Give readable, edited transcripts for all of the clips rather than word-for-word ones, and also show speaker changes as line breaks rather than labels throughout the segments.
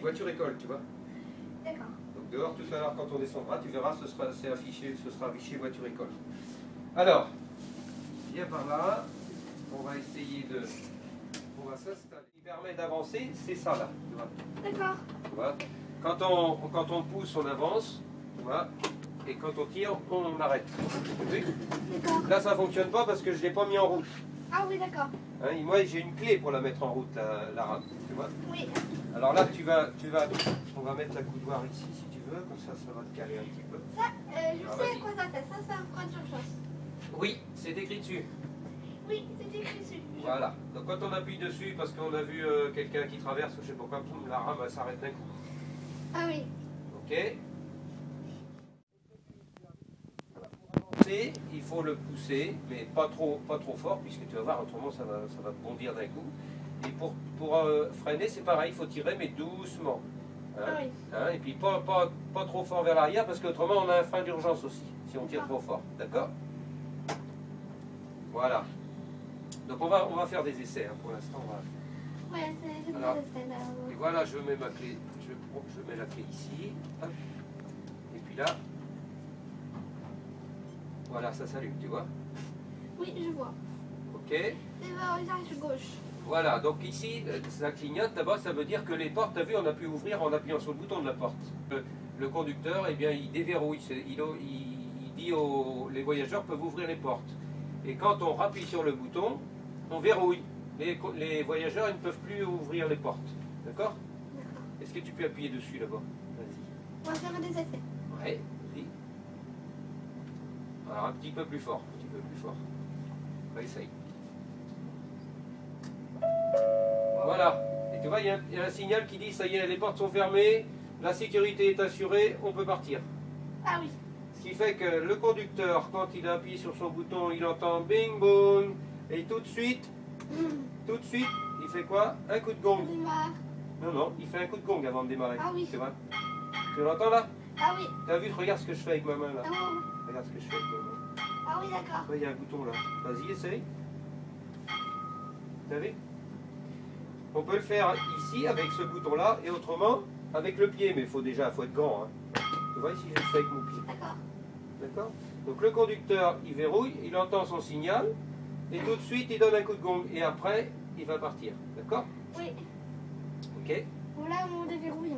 voiture école, tu vois.
D'accord.
Donc dehors, tout à l'heure, quand on descendra, tu verras, ce sera affiché voiture école. Alors, viens par là. On va essayer de... On va s'installer. Ce qui permet d'avancer, c'est ça là. Tu vois.
D'accord.
Tu vois. Quand on pousse, on avance. Tu vois. Et quand on tire, on arrête.
D'accord.
Là, ça ne fonctionne pas parce que je ne l'ai pas mis en route.
Ah oui, d'accord.
Hein, et moi, j'ai une clé pour la mettre en route, la rame. Tu vois.
Oui.
Alors là, on va mettre la coudoir ici si tu veux, comme ça, ça va te caler un petit peu.
Ça, je
Ah,
sais
vas-y.
à quoi ça sert. Ça, c'est un frein d'urgence.
Oui, c'est écrit dessus.
Oui, c'est écrit dessus.
Voilà. Donc quand on appuie dessus, parce qu'on a vu quelqu'un qui traverse, je sais pas quoi, poum, la rame elle s'arrête d'un coup.
Ah oui.
Ok. Pour avancer, il faut le pousser, mais pas trop fort, puisque tu vas voir, autrement ça va bondir d'un coup. Et pour freiner, c'est pareil, il faut tirer, mais doucement. Hein.
Ah oui.
Hein, et puis pas trop fort vers l'arrière, parce qu'autrement on a un frein d'urgence aussi, si on tire trop fort. D'accord? Voilà. Donc on va faire des essais, hein, pour l'instant.
Ouais, c'est
Alors,
pas de scène.
Et voilà, je mets ma clé, je mets la clé ici. Hop. Et puis là, voilà, ça s'allume, tu vois.
Oui, je vois.
Ok.
C'est vers gauche.
Voilà, donc ici, ça clignote. D'abord, ça veut dire que les portes, tu as vu, on a pu ouvrir en appuyant sur le bouton de la porte. Le conducteur, eh bien, il déverrouille. Il dit les voyageurs peuvent ouvrir les portes. Et quand on rappuie sur le bouton, on verrouille. Les voyageurs, ils ne peuvent plus ouvrir les portes. D'accord?
D'accord.
Est-ce que tu peux appuyer dessus là-bas? Vas-y.
On va faire des essais.
Ouais, vas-y. Alors un petit peu plus fort, un petit peu plus fort. On va essayer. Voilà. Et tu vois, il y a un signal qui dit ça y est, les portes sont fermées, la sécurité est assurée, on peut partir.
Ah oui.
Ce qui fait que le conducteur, quand il appuie sur son bouton, il entend bing boom, et tout de suite, il fait quoi? Un coup de gong.
Démarre.
Non, il fait un coup de gong avant de démarrer.
Ah oui.
C'est vrai. Tu l'entends là?
Ah oui.
T'as vu? Regarde ce que je fais avec ma main là.
Ah, oui.
Regarde ce que je fais avec ma main.
Ah oui, d'accord.
Il y a un bouton là. Vas-y, essaye. T'as vu? On peut le faire ici avec ce bouton là et autrement avec le pied, mais il faut être grand. Hein. Tu vois ici, je le fais avec mon pied.
D'accord.
D'accord? Donc le conducteur, il verrouille, il entend son signal et tout de suite il donne un coup de gong et après il va partir. D'accord?
Oui.
Ok?
Bon, là, on déverrouille.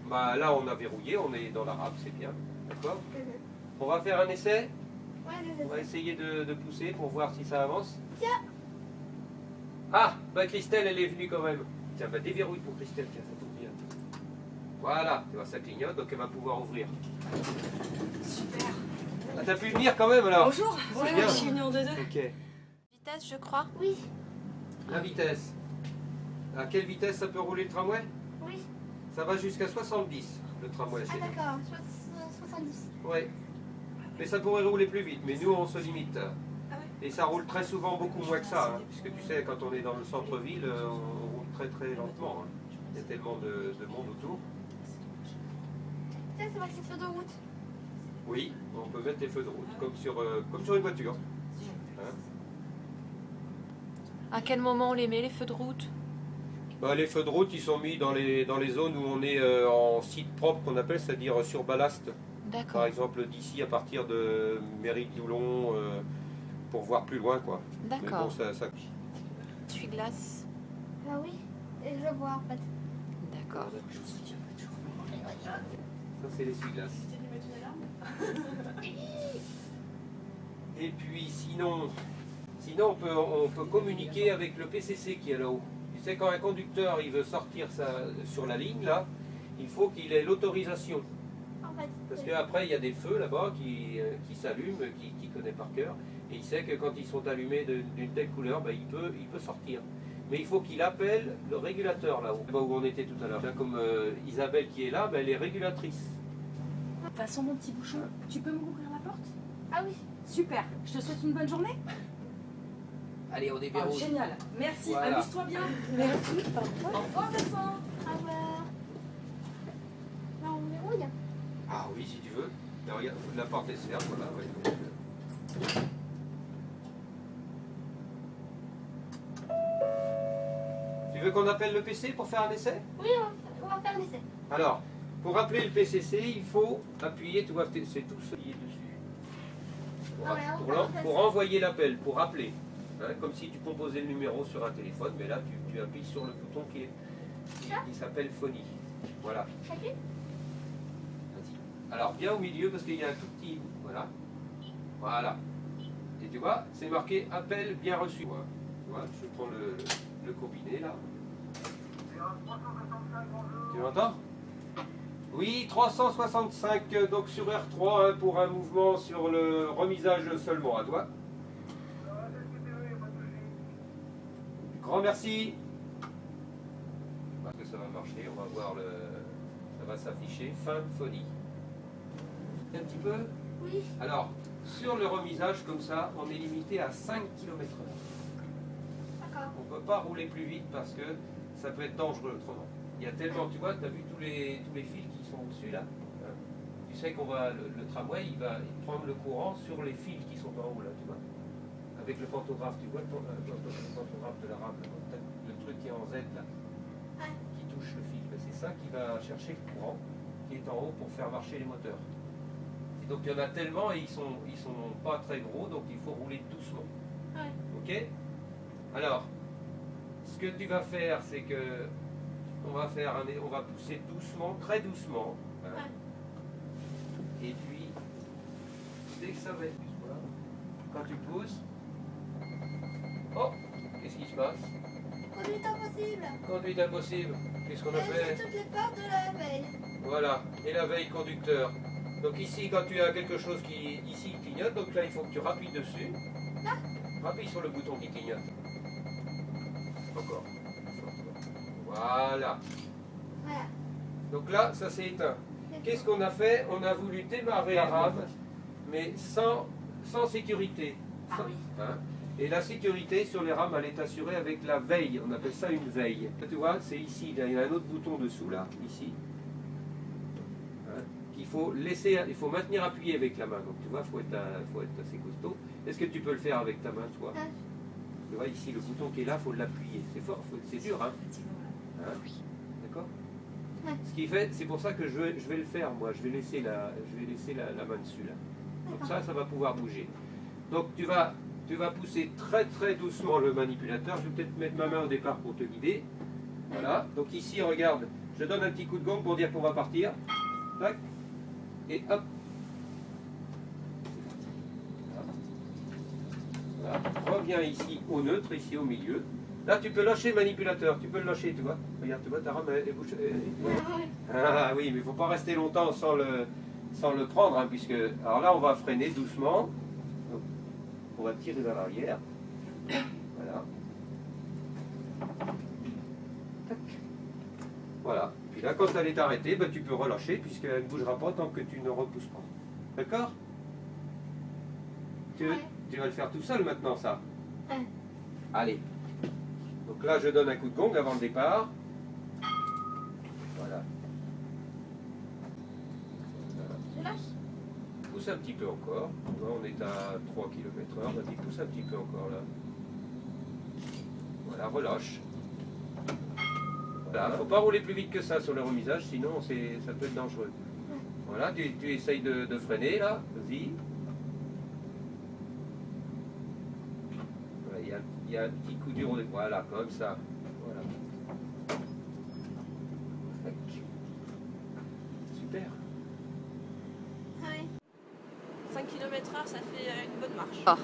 Bah là on a verrouillé, on est dans la rame, c'est bien. D'accord? On va faire un essai.
Ouais,
On va essayer de pousser pour voir si ça avance.
Tiens.
Ah, bah Christelle, elle est venue quand même. Tiens, bah déverrouille pour Christelle, tiens, ça tombe bien. Voilà, tu vois, ça clignote, donc elle va pouvoir ouvrir.
Super.
Ah, t'as pu venir quand même alors?
Bonjour.
C'est bien.
Je suis venue en 2-2.
Ok.
Vitesse, je crois.
Oui.
La vitesse. À quelle vitesse ça peut rouler le tramway?
Oui.
Ça va jusqu'à 70, le tramway
Ah
chez nous.
d'accord. 70.
Oui. Mais ça pourrait rouler plus vite, mais nous on se limite.
Ah ouais.
Et ça roule très souvent beaucoup moins que ça, hein, puisque tu sais, quand on est dans le centre-ville, on roule très très lentement. Hein. Il y a tellement de monde autour.
Ça, c'est marqué feu de route.
Oui, on peut mettre les feux de route, comme sur une voiture. Hein.
À quel moment on les met, les feux de route?
Bah, les feux de route, ils sont mis dans les zones où on est en site propre, qu'on appelle, c'est-à-dire sur ballast. Par
D'accord.
exemple, d'ici à partir de Mairie de Doulon, pour voir plus loin, quoi. Mais bon,
D'accord.
ça...
Essuie-glace.
Ah oui. Et je le vois en fait.
D'accord.
Ça, c'est l'essuie-glace. Et puis, sinon on peut communiquer avec le PCC qui est là-haut. Tu sais, quand un conducteur il veut sortir sur la ligne, là, il faut qu'il ait l'autorisation.
En fait.
Parce qu'après, il y a des feux là-bas qui s'allument, qu'il connaît par cœur. Et il sait que quand ils sont allumés d'une telle couleur, ben, il peut sortir. Mais il faut qu'il appelle le régulateur là-haut, où on était tout à l'heure. Comme Isabelle qui est là, ben, elle est régulatrice.
De toute façon, mon petit bouchon, tu peux m'ouvrir la porte?
Ah oui.
Super. Je te souhaite une bonne journée.
Allez, on déverrouille.
Génial. Merci.
Voilà.
Amuse-toi bien.
Merci.
Au revoir, Vincent.
Au revoir. Là, on verrouille.
Ah oui, si tu veux. Ben, regarde, la porte elle se ferme, voilà. Ouais. Tu veux qu'on appelle le PC pour faire un essai?
Oui, on on va faire l'essai.
Alors, pour appeler le PCC, il faut appuyer, tu vois, c'est tout ce qui est dessus.
Ah ouais, on va faire
Pour
ça.
envoyer l'appel, pour appeler. Hein, comme si tu composais le numéro sur un téléphone, mais là, tu appuies sur le bouton qui s'appelle phonie. Voilà.
T'appuies?
Vas-y. Alors, bien au milieu, parce qu'il y a un tout petit bout. Voilà. Voilà. Et tu vois, c'est marqué appel bien reçu. Ouais. Tu vois, je prends le combiné là. Tu m'entends? Oui, 365 donc sur R3 hein, pour un mouvement sur le remisage seulement. À toi. Grand merci. Parce que ça va marcher, on va voir ça va s'afficher. Fin de phonie. Un petit peu.
Oui.
Alors, sur le remisage comme ça, on est limité à 5 km/h.
D'accord.
On ne peut pas rouler plus vite parce que ça peut être dangereux autrement. Il y a tellement, tu vois, tu as vu tous les fils qui sont au-dessus là hein. Tu sais qu'on va, le tramway, il va prendre le courant sur les fils qui sont en haut là, tu vois. Avec le pantographe, tu vois le pantographe de la rame, là, le truc qui est en Z là,
Ouais.
qui touche le fil. Ben, c'est ça qui va chercher le courant qui est en haut pour faire marcher les moteurs. Et donc il y en a tellement et ils sont pas très gros, donc il faut rouler doucement.
Ouais.
Ok? Alors, ce que tu vas faire, c'est que on va pousser doucement, très doucement. Hein. Et puis, dès que ça va être voilà, quand tu pousses, oh, qu'est-ce qui se passe?
Conduite impossible.
Conduite impossible. Qu'est-ce qu'on a fait?
C'est toutes les portes de la veille.
Voilà, et la veille conducteur. Donc ici, quand tu as quelque chose qui ici clignote, donc là il faut que tu rappuies dessus.
Là?
Rappuie sur le bouton qui clignote. Encore. Voilà.
Voilà.
Donc là, ça s'est éteint. Qu'est-ce qu'on a fait? On a voulu démarrer la rame, mais sans sécurité.
Ah
Sans-
oui.
hein. Et la sécurité sur les rames, elle est assurée avec la veille. On appelle ça une veille. Là, tu vois, c'est ici. Là, il y a un autre bouton dessous, là, ici. Hein, qu'il faut laisser, il faut maintenir appuyé avec la main. Donc tu vois, faut être assez costaud. Est-ce que tu peux le faire avec ta main, toi?
Ouais.
Tu vois, ici, le bouton qui est là, il faut l'appuyer. C'est fort, c'est dur, hein? Hein? D'accord?
Ouais.
Ce qui fait, c'est pour ça que je vais le faire, moi. Je vais laisser la main dessus, là. Comme ça va pouvoir bouger. Donc tu vas pousser très très doucement le manipulateur. Je vais peut-être mettre ma main au départ pour te guider. Voilà. Donc ici, regarde, je donne un petit coup de gong pour dire qu'on va partir. Tac. Et hop. Voilà. Reviens ici au neutre, ici au milieu. Là, tu peux lâcher le manipulateur. Tu peux le lâcher, tu vois. Regarde, tu vois, ta rame est bouchée.
Ouais.
Ah oui, mais il ne faut pas rester longtemps sans le prendre, hein, puisque... Alors là, on va freiner doucement. Donc, on va tirer vers l'arrière. Voilà. Tac. Voilà. Puis là, quand elle est arrêtée, ben, tu peux relâcher, puisqu'elle ne bougera pas tant que tu ne repousses pas. D'accord?
Ouais.
Tu vas le faire tout seul maintenant, ça.
Ouais.
Allez. Donc là, je donne un coup de gong avant le départ. Voilà.
Je lâche.
Pousse un petit peu encore. Tu vois, on est à 3 km/h. Vas-y, pousse un petit peu encore là. Voilà, relâche. Voilà, faut pas rouler plus vite que ça sur le remisage, sinon ça peut être dangereux. Voilà, tu essayes de freiner là. Vas-y. Voilà, il y a un petit coup dur. Voilà, comme ça. Voilà. Tac. Super.
Ouais.
5 km/h, ça fait une bonne marche.
Ah.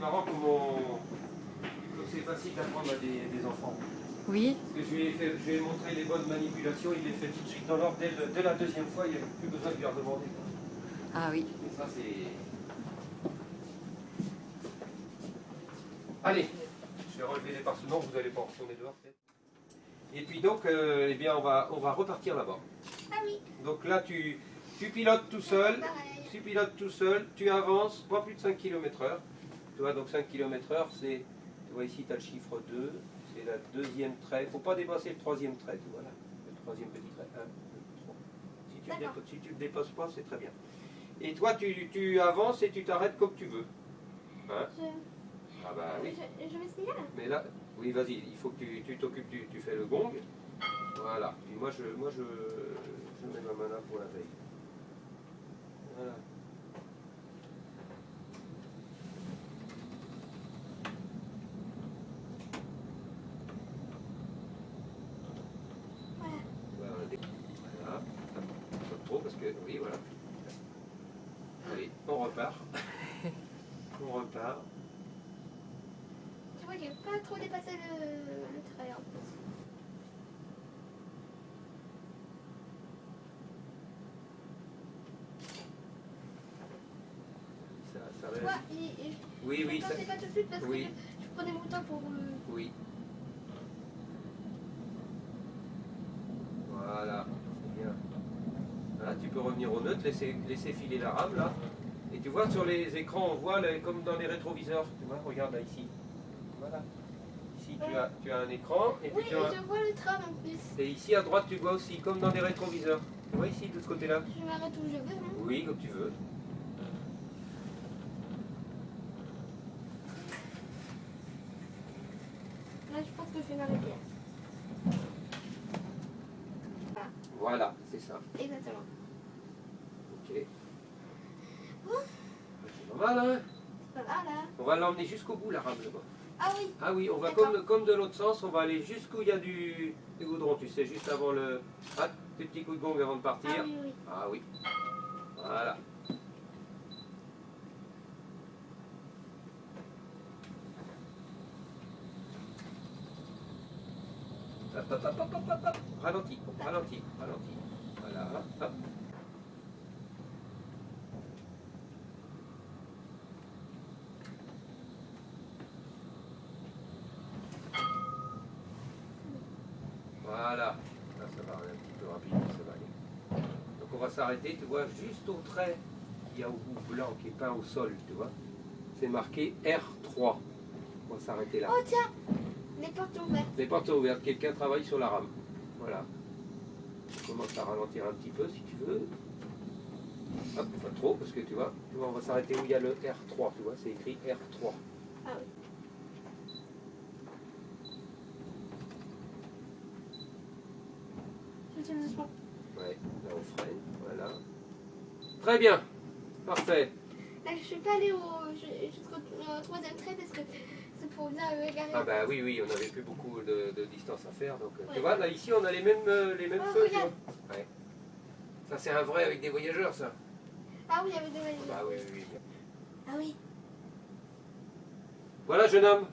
marrant comme c'est facile d'apprendre à des enfants.
Oui.
Parce que je lui ai montré les bonnes manipulations, il les fait tout de suite dans l'ordre. Dès la deuxième fois, il n'y a plus besoin de lui redemander.
Ah oui.
Et ça, c'est... Allez, je vais relever les parsements, vous n'allez pas en retourner dehors peut-être. Et puis donc, eh bien, on va repartir là-bas.
Ah oui,
Donc là, tu pilotes tout seul, tu avances, pas plus de 5 km/h. Tu vois, donc 5 km/h, c'est... Tu vois ici, tu as le chiffre 2, c'est la deuxième trait. Il ne faut pas dépasser le troisième trait, tu vois là. Le troisième petit trait. 1, 2, 3. Si tu ne le dépasses pas, c'est très bien. Et toi, tu avances et tu t'arrêtes comme tu veux. Hein? Ah bah oui.
je vais essayer là.
Mais là, oui, vas-y, il faut que tu t'occupes, tu fais le gong. Voilà. Puis moi, je mets ma main là pour la veille. Voilà. Voilà. Pas trop parce que, oui, voilà. Allez, on repart. On repart.
Tu vois, j'ai pas trop dépassé le trait en plus.
Ça
Tu
va.
vois,
Oui, oui,
je
ça...
ne pas tout de suite parce
Oui.
que je prenais mon temps pour...
Oui. Voilà, c'est bien. Là, tu peux revenir au neutre, laisser filer la rame là. Et tu vois sur les écrans, on voit comme dans les rétroviseurs. Tu vois, regarde là ici. Voilà. Ici tu as un écran et puis
Oui,
tu
et
as...
je vois le tram en plus.
Et ici à droite tu vois aussi comme dans les rétroviseurs. Tu vois ici de ce côté-là?
Je m'arrête où je veux, hein.
Oui, comme tu veux.
Là, je pense que je vais m'arrêter.
Voilà, c'est ça.
Exactement.
Ok. C'est pas mal, hein?
Voilà, là.
On va l'emmener jusqu'au bout la rame là-bas.
Ah oui.
Ah oui, on va
D'accord.
comme de l'autre sens, on va aller jusqu'où il y a du goudron, tu sais, juste avant le... Ah, petit coup de gong avant de partir.
Ah oui, oui.
Ah oui. Voilà. Hop, hop, hop, hop, hop, hop, hop. Ralentis, ralentis, ralentis. Voilà, hop. Voilà. Là, ça va aller un petit peu rapide, ça va aller. Donc on va s'arrêter, tu vois, juste au trait qu'il y a au bout blanc qui est peint au sol, tu vois. C'est marqué R3. On va s'arrêter là.
Oh tiens, les portes ouvertes.
Les portes sont ouvertes, quelqu'un travaille sur la rame. Voilà. On commence à ralentir un petit peu si tu veux. Hop, pas trop, parce que tu vois, on va s'arrêter où il y a le R3, tu vois, c'est écrit R3.
Ah oui. Je tiens doucement.
Ouais, là on freine, voilà. Très bien, parfait.
Là, je suis pas allée jusqu'au troisième trait parce que c'est pour bien garer.
Ah bah oui, oui, on n'avait plus beaucoup de distance à faire, donc tu
Ouais.
vois, là ici on a les mêmes
Oh,
feux. Tu
regarde.
vois. Ouais. Ça c'est un vrai avec des voyageurs, ça.
Ah oui, il y avait des valises.
Bah oui, oui, oui.
Ah oui.
Voilà, jeune homme,